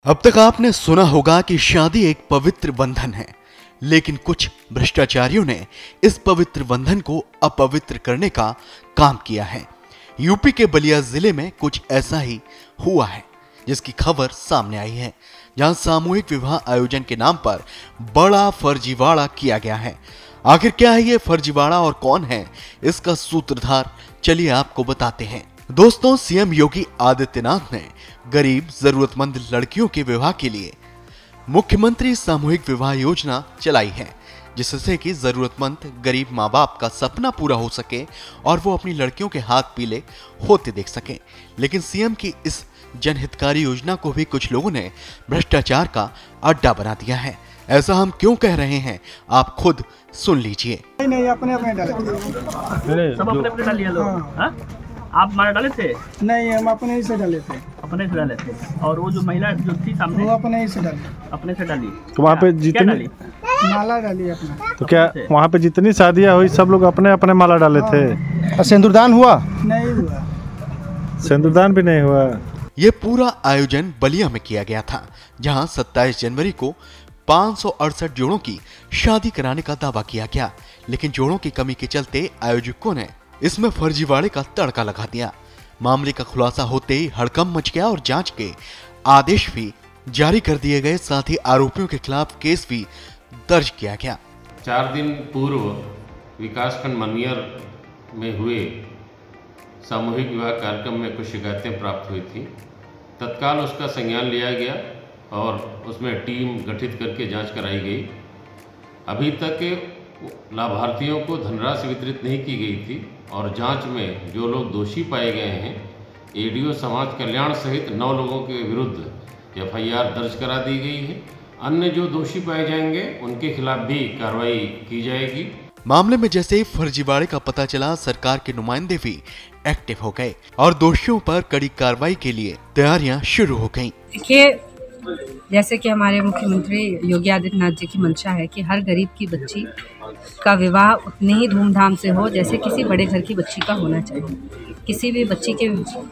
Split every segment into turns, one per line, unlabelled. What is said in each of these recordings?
अब तक आपने सुना होगा कि शादी एक पवित्र बंधन है, लेकिन कुछ भ्रष्टाचारियों ने इस पवित्र बंधन को अपवित्र करने का काम किया है। यूपी के बलिया जिले में कुछ ऐसा ही हुआ है, जिसकी खबर सामने आई है, जहां सामूहिक विवाह आयोजन के नाम पर बड़ा फर्जीवाड़ा किया गया है। आखिर क्या है ये फर्जीवाड़ा और कौन है इसका सूत्रधार, चलिए आपको बताते हैं। दोस्तों, सीएम योगी आदित्यनाथ ने गरीब जरूरतमंद लड़कियों के विवाह के लिए मुख्यमंत्री सामूहिक विवाह योजना चलाई है, जिससे कि जरूरतमंद गरीब माँ बाप का सपना पूरा हो सके और वो अपनी लड़कियों के हाथ पीले होते देख सके। लेकिन सीएम की इस जनहितकारी योजना को भी कुछ लोगों ने भ्रष्टाचार का अड्डा बना दिया है। ऐसा हम क्यों कह रहे हैं, आप खुद सुन लीजिए।
नहीं, अपने डाले
सब अपने डालिए लोग। हाँ? आप मारा डाले थे?
नहीं, हम अपने ही से डाले थे।
अपने से डाले थे। और वो जो महिला जो थी सामने,
वो अपने ही से डाली।
अपने से डाली।
तो वहाँ पे जितनी
माला डाली अपना।
तो क्या वहाँ पे जितनी शादियाँ हुई सब लोग अपने अपने माला डाले थे?
सिंदूरदान हुआ? नहीं हुआ।
सिंदूरदान भी नहीं हुआ।
ये पूरा आयोजन बलिया में किया गया था, जहां 27 जनवरी को 568 जोड़ों की शादी कराने का दावा किया गया, लेकिन जोड़ों की कमी के चलते आयोजकों ने इसमें फर्जीवाड़े का तड़का लगा दिया। मामले का खुलासा होते ही हड़कंप मच गया और जांच के आदेश भी जारी कर दिए गए, साथ ही आरोपियों के खिलाफ केस भी दर्ज किया गया।
4 दिन पूर्व विकासखंड मनियर में हुए सामूहिक विवाह कार्यक्रम में कुछ शिकायतें प्राप्त हुई थी। तत्काल उसका संज्ञान लिया गया और उसमें टीम गठित करके जांच कराई गई। अभी तक लाभार्थियों को धनराशि वितरित नहीं की गई थी और जांच में जो लोग दोषी पाए गए हैं, एडीओ समाज कल्याण सहित 9 लोगों के विरुद्ध एफआईआर दर्ज करा दी गई है। अन्य जो दोषी पाए जाएंगे उनके खिलाफ भी कार्रवाई की जाएगी।
मामले में जैसे ही फर्जीवाड़े का पता चला, सरकार के नुमाइंदे भी एक्टिव हो गए और दोषियों पर कड़ी कार्रवाई के लिए तैयारियां शुरू हो गईं।
देखिए, जैसे कि हमारे मुख्यमंत्री योगी आदित्यनाथ जी की मंशा है कि हर गरीब की बच्ची का विवाह उतने ही धूमधाम से हो जैसे किसी बड़े घर की बच्ची का होना चाहिए। किसी भी बच्ची के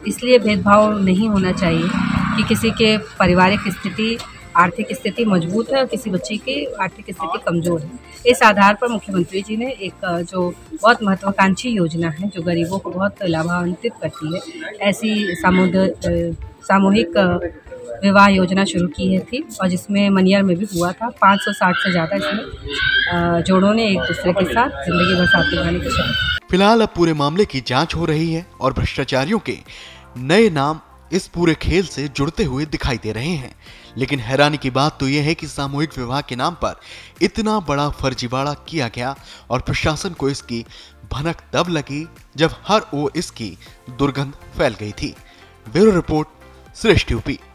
इसलिए भेदभाव नहीं होना चाहिए कि किसी के पारिवारिक स्थिति, आर्थिक स्थिति मजबूत है और किसी बच्ची की आर्थिक स्थिति कमज़ोर है। इस आधार पर मुख्यमंत्री जी ने एक जो बहुत महत्वाकांक्षी योजना है, जो गरीबों को बहुत लाभान्वित करती है, ऐसी सामूहिक विवाह योजना शुरू की है थी, और जिसमें मनियर में भी हुआ था। 560 से ज़्यादा इसमें जोड़ों ने एक दूसरे के साथ जिंदगी भर साथ निभाने की शर्त।
फिलहाल अब पूरे मामले की जांच हो रही है और भ्रष्टाचारियों के नए नाम इस पूरे खेल से जुड़ते हुए दिखाई दे रहे हैं। लेकिन हैरानी की बात तो यह है कि सामूहिक विवाह के नाम पर इतना बड़ा फर्जीवाड़ा किया गया और प्रशासन को इसकी भनक तब लगी जब हर ओर इसकी दुर्गंध फैल गई थी। ब्यूरो रिपोर्ट, श्रेष्ठ यूपी।